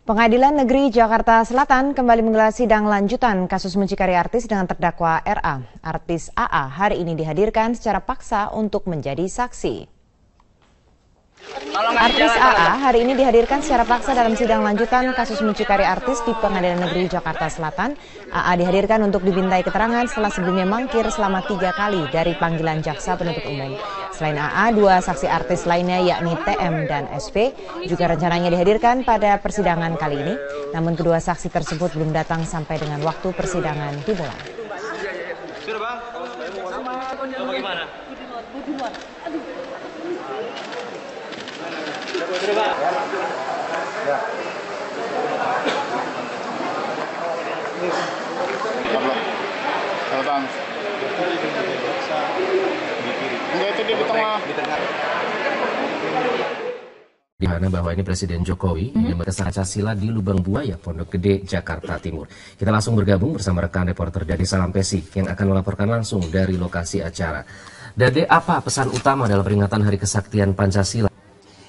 Pengadilan Negeri Jakarta Selatan kembali menggelar sidang lanjutan kasus mucikari artis dengan terdakwa RA. Artis AA hari ini dihadirkan secara paksa untuk menjadi saksi. Artis AA hari ini dihadirkan secara paksa dalam sidang lanjutan kasus mucikari artis di Pengadilan Negeri Jakarta Selatan. AA dihadirkan untuk dimintai keterangan setelah sebelumnya mangkir selama 3 kali dari panggilan jaksa penuntut umum. Selain AA, 2 saksi artis lainnya yakni TM dan SP juga rencananya dihadirkan pada persidangan kali ini. Namun kedua saksi tersebut belum datang sampai dengan waktu persidangan dimulai. Sudah bang? Bagaimana? Sudah bang? Ya. Kalau bang, enggak itu di tengah. Di mana bahwa ini Presiden Jokowi yang Pancasila di Lubang Buaya, Pondok Gede, Jakarta Timur. Kita langsung bergabung bersama rekan reporter Dade Salampesi yang akan melaporkan langsung dari lokasi acara. Dade, apa pesan utama dalam peringatan Hari Kesaktian Pancasila?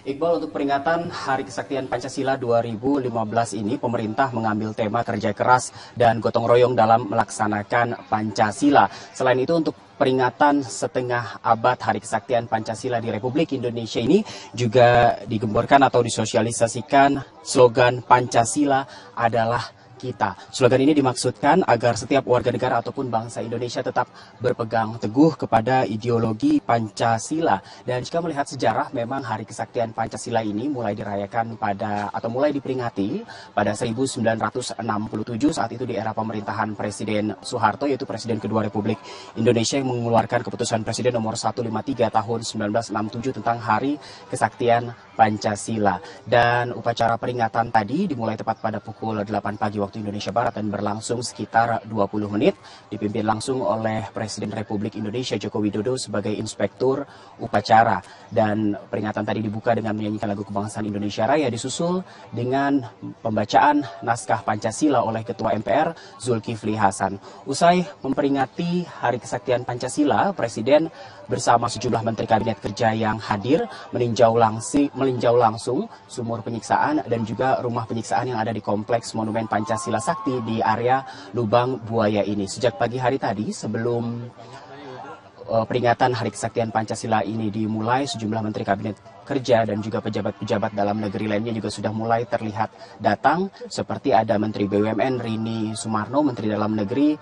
Iqbal, untuk peringatan Hari Kesaktian Pancasila 2015 ini, pemerintah mengambil tema kerja keras dan gotong royong dalam melaksanakan Pancasila. Selain itu, untuk peringatan setengah abad Hari Kesaktian Pancasila di Republik Indonesia ini juga digemborkan atau disosialisasikan slogan Pancasila adalah kita. Slogan ini dimaksudkan agar setiap warga negara ataupun bangsa Indonesia tetap berpegang teguh kepada ideologi Pancasila. Dan jika melihat sejarah, memang Hari Kesaktian Pancasila ini mulai dirayakan mulai diperingati pada 1967, saat itu di era pemerintahan Presiden Soeharto, yaitu Presiden kedua Republik Indonesia, yang mengeluarkan keputusan Presiden nomor 153 tahun 1967 tentang Hari Kesaktian Pancasila. Dan upacara peringatan tadi dimulai tepat pada pukul 8 pagi waktu Indonesia Barat dan berlangsung sekitar 20 menit, dipimpin langsung oleh Presiden Republik Indonesia Joko Widodo sebagai inspektur upacara. Dan peringatan tadi dibuka dengan menyanyikan lagu kebangsaan Indonesia Raya, disusul dengan pembacaan naskah Pancasila oleh Ketua MPR Zulkifli Hasan. Usai memperingati Hari Kesaktian Pancasila, Presiden bersama sejumlah Menteri Kabinet Kerja yang hadir meninjau langsung sumur penyiksaan dan juga rumah penyiksaan yang ada di Kompleks Monumen Pancasila Sakti di area Lubang Buaya ini. Sejak pagi hari tadi, sebelum peringatan Hari Kesaktian Pancasila ini dimulai, sejumlah Menteri Kabinet Kerja dan juga pejabat-pejabat dalam negeri lainnya juga sudah mulai terlihat datang, seperti ada Menteri BUMN Rini Sumarno, Menteri Dalam Negeri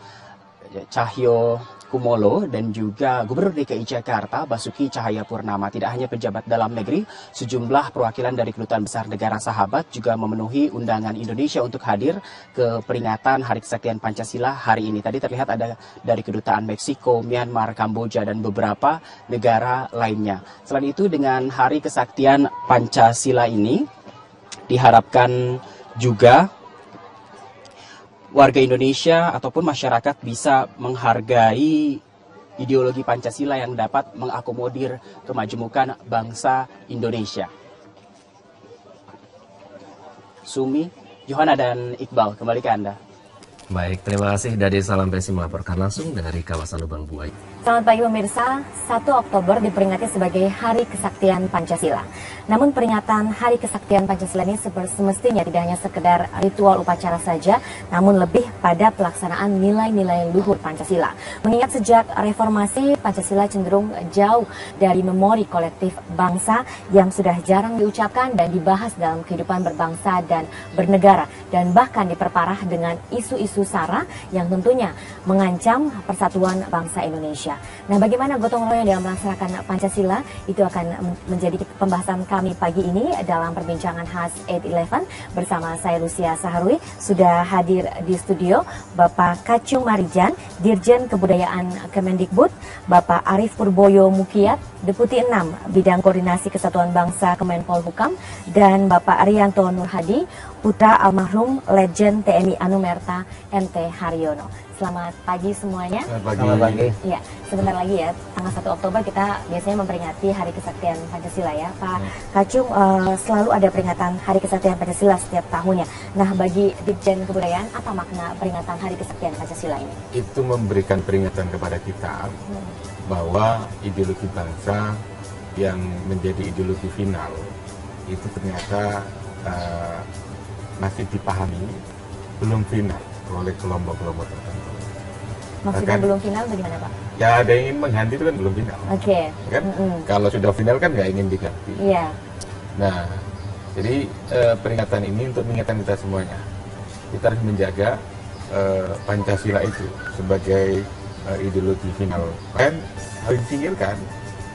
Cahyo Kumolo, dan juga Gubernur DKI Jakarta Basuki Cahayapurnama. Tidak hanya pejabat dalam negeri, sejumlah perwakilan dari Kedutaan Besar Negara Sahabat juga memenuhi undangan Indonesia untuk hadir ke peringatan Hari Kesaktian Pancasila hari ini. Tadi terlihat ada dari Kedutaan Meksiko, Myanmar, Kamboja, dan beberapa negara lainnya. Selain itu, dengan Hari Kesaktian Pancasila ini diharapkan juga warga Indonesia ataupun masyarakat bisa menghargai ideologi Pancasila yang dapat mengakomodir kemajemukan bangsa Indonesia. Sumi, Johanna, dan Iqbal, kembali ke Anda. Baik, terima kasih Dade Salampesi melaporkan langsung dari kawasan Lubang Buaya. Selamat pagi pemirsa, 1 Oktober diperingati sebagai Hari Kesaktian Pancasila. Namun peringatan Hari Kesaktian Pancasila ini semestinya tidak hanya sekedar ritual upacara saja, namun lebih pada pelaksanaan nilai-nilai luhur Pancasila. Mengingat sejak reformasi, Pancasila cenderung jauh dari memori kolektif bangsa yang sudah jarang diucapkan dan dibahas dalam kehidupan berbangsa dan bernegara, dan bahkan diperparah dengan isu-isu SARA yang tentunya mengancam persatuan bangsa Indonesia. Nah, bagaimana gotong royong dalam melaksanakan Pancasila? Itu akan menjadi pembahasan kami pagi ini dalam perbincangan khas 8-11 bersama saya Lucia Saharwi. Sudah hadir di studio Bapak Kacung Marijan, Dirjen Kebudayaan Kemendikbud, Bapak Arief Purboyo Mukiat, Deputi 6 Bidang Koordinasi Kesatuan Bangsa Kemenpolhukam, dan Bapak Arianto Nurhadi, putra almarhum Legend TNI Anumerta MT Haryono. Selamat pagi semuanya. Selamat pagi. Ya, sebentar lagi ya, tanggal 1 Oktober kita biasanya memperingati Hari Kesaktian Pancasila ya, Pak Kacung. Selalu ada peringatan Hari Kesaktian Pancasila setiap tahunnya. Nah, bagi Ditjen Kebudayaan, apa makna peringatan Hari Kesaktian Pancasila ini? Itu memberikan peringatan kepada kita bahwa ideologi bangsa yang menjadi ideologi final itu ternyata masih dipahami belum final oleh kelompok-kelompok tertentu. Maksudnya belum final bagaimana Pak? Ya ada yang ingin mengganti itu kan belum final. Oke. Kan? Kalau sudah final kan nggak ingin diganti. Iya. Nah, jadi peringatan ini untuk mengingatkan kita semuanya. Kita harus menjaga Pancasila itu sebagai ideologi final. Kan harus disingkirkan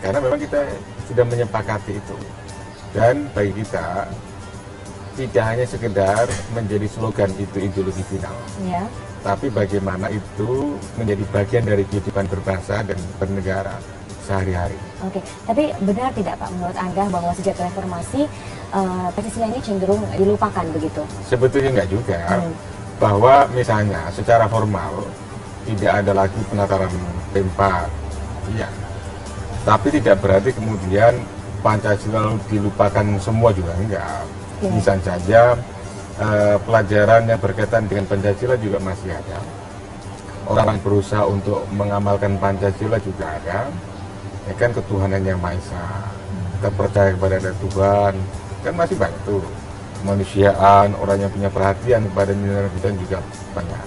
karena memang kita sudah menyepakati itu. Dan bagi kita tidak hanya sekedar menjadi slogan itu ideologi final. Iya. Tapi bagaimana itu menjadi bagian dari kehidupan berbangsa dan bernegara sehari-hari. Oke, tapi benar tidak Pak menurut Anda bahwa sejak reformasi Pancasila ini cenderung dilupakan begitu? Sebetulnya enggak juga, bahwa misalnya secara formal tidak ada lagi penataran P4, iya. Tapi tidak berarti kemudian Pancasila dilupakan semua juga enggak. Bisa saja pelajaran yang berkaitan dengan Pancasila juga masih ada. Orang yang berusaha untuk mengamalkan Pancasila juga ada. Ya kan ketuhanan yang Maha Esa. Kita percaya kepada ada Tuhan. Kan masih banyak tuh. Kemanusiaan, orang yang punya perhatian kepada nilai kita juga banyak.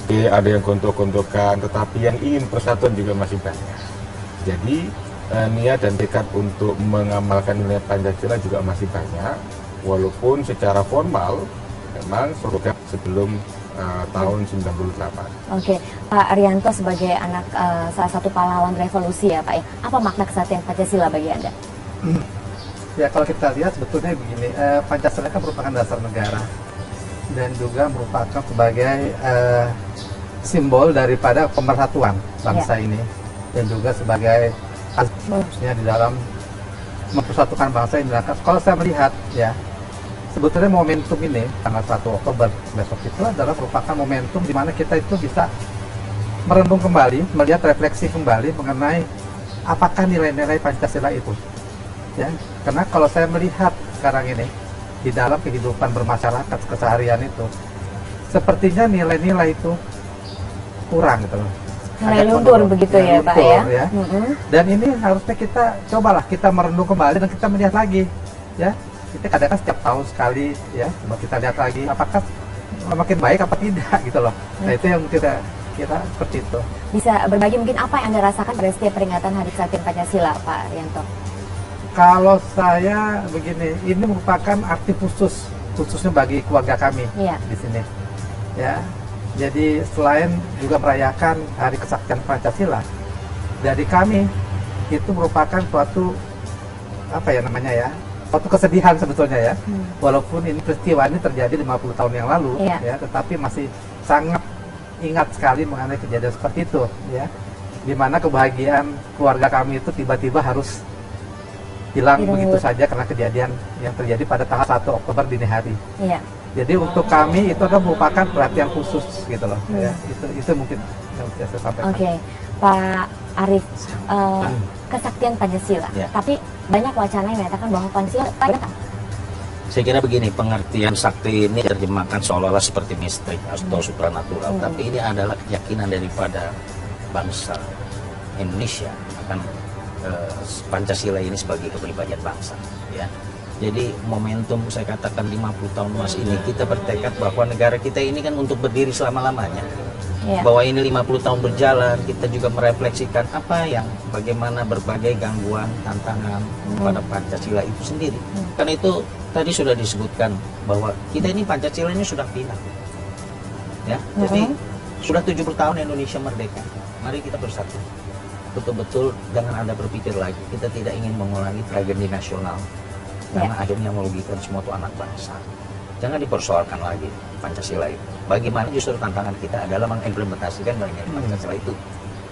Oke, ada yang gontok-gontokan, tetapi yang ingin persatuan juga masih banyak. Jadi niat dan tekad untuk mengamalkan nilai Pancasila juga masih banyak. Walaupun secara formal memang program sebelum tahun 98. Oke, Pak Arianto sebagai anak salah satu pahlawan revolusi ya Pak ya, apa makna kesatuan Pancasila bagi Anda? Ya kalau kita lihat sebetulnya begini, Pancasila kan merupakan dasar negara dan juga merupakan sebagai simbol daripada pemersatuan bangsa ini dan juga sebagai asasnya di dalam mempersatukan bangsa ini. Kalau saya melihat ya, sebetulnya momentum ini tanggal 1 Oktober besok itu adalah merupakan momentum di mana kita itu bisa merenung kembali, melihat refleksi kembali mengenai apakah nilai-nilai Pancasila itu. Ya, karena kalau saya melihat sekarang ini di dalam kehidupan bermasyarakat keseharian itu, sepertinya nilai-nilai itu kurang gitu loh. Nilai luntur begitu ya Pak ya. Dan ini harusnya kita cobalah kita merenung kembali dan kita melihat lagi ya. Kita kadang-kadang setiap tahun sekali ya, coba kita lihat lagi apakah makin baik apa tidak gitu loh. Nah itu yang kita seperti itu. Bisa berbagi mungkin apa yang Anda rasakan pada setiap peringatan Hari Kesatuan Pancasila Pak Arianto? Kalau saya begini, ini merupakan arti khususnya bagi keluarga kami di sini. Ya, jadi selain juga merayakan Hari Kesaktian Pancasila, dari kami itu merupakan suatu apa ya namanya ya, suatu kesedihan sebetulnya ya. Walaupun ini peristiwa ini terjadi 50 tahun yang lalu, ya, tetapi masih sangat ingat sekali mengenai kejadian seperti itu, ya. Di mana kebahagiaan keluarga kami itu tiba-tiba harus hilang begitu saja karena kejadian yang terjadi pada tanggal 1 Oktober dini hari. Iya. Jadi untuk kami itu adalah merupakan perhatian khusus gitu loh. Ya, itu mungkin yang bisa saya sampaikan. Oke, Pak Arief, kesaktian Pancasila. Tapi banyak wacana yang mengatakan bahwa Pancasila benar. Saya kira begini, pengertian sakti ini terjemahkan seolah-olah seperti mistik atau supranatural, tapi ini adalah keyakinan daripada bangsa Indonesia akan Pancasila ini sebagai kepribadian bangsa, ya. Jadi momentum saya katakan 50 tahun luas ini kita bertekad bahwa negara kita ini kan untuk berdiri selama-lamanya. Bahwa ini 50 tahun berjalan, kita juga merefleksikan bagaimana berbagai gangguan, tantangan pada Pancasila itu sendiri. Karena itu tadi sudah disebutkan bahwa kita ini Pancasila ini sudah final. Ya, jadi sudah 70 tahun Indonesia merdeka. Mari kita bersatu. Betul-betul jangan Anda berpikir lagi, kita tidak ingin mengulangi tragedi nasional karena akhirnya merugikan semua itu anak bangsa. Jangan dipersoalkan lagi Pancasila itu. Bagaimana justru tantangan kita adalah mengimplementasikan nilai Pancasila itu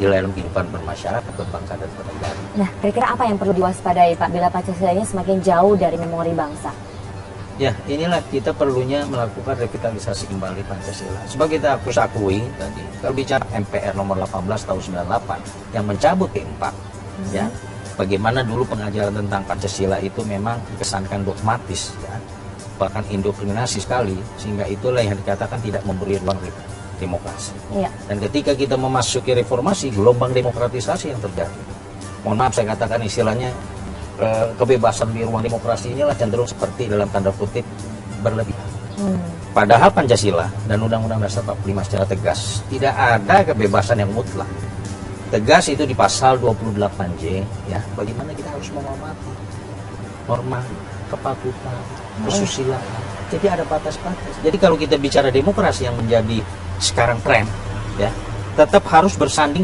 di dalam kehidupan bermasyarakat, berbangsa dan bernegara. Nah, kira-kira apa yang perlu diwaspadai Pak bila Pancasila ini semakin jauh dari memori bangsa? Ya, inilah kita perlunya melakukan revitalisasi kembali Pancasila. Sebagai kita harus akui tadi, kalau bicara MPR nomor 18 tahun 98 yang mencabut P4, ya, bagaimana dulu pengajaran tentang Pancasila itu memang dikesankan dogmatis, ya, bahkan indoktrinasi sekali, sehingga itulah yang dikatakan tidak memberi ruang demokrasi. Dan ketika kita memasuki reformasi, gelombang demokratisasi yang terjadi. Mohon maaf saya katakan istilahnya, kebebasan di ruang demokrasi inilah cenderung seperti dalam tanda kutip berlebihan. Padahal Pancasila dan Undang-Undang Dasar 45 secara tegas tidak ada kebebasan yang mutlak. Tegas itu di pasal 28J, ya. Bagaimana kita harus menghormati norma, kepatuhan, kesusilaan. Jadi ada batas-batas. Jadi kalau kita bicara demokrasi yang menjadi sekarang tren, ya, tetap harus bersanding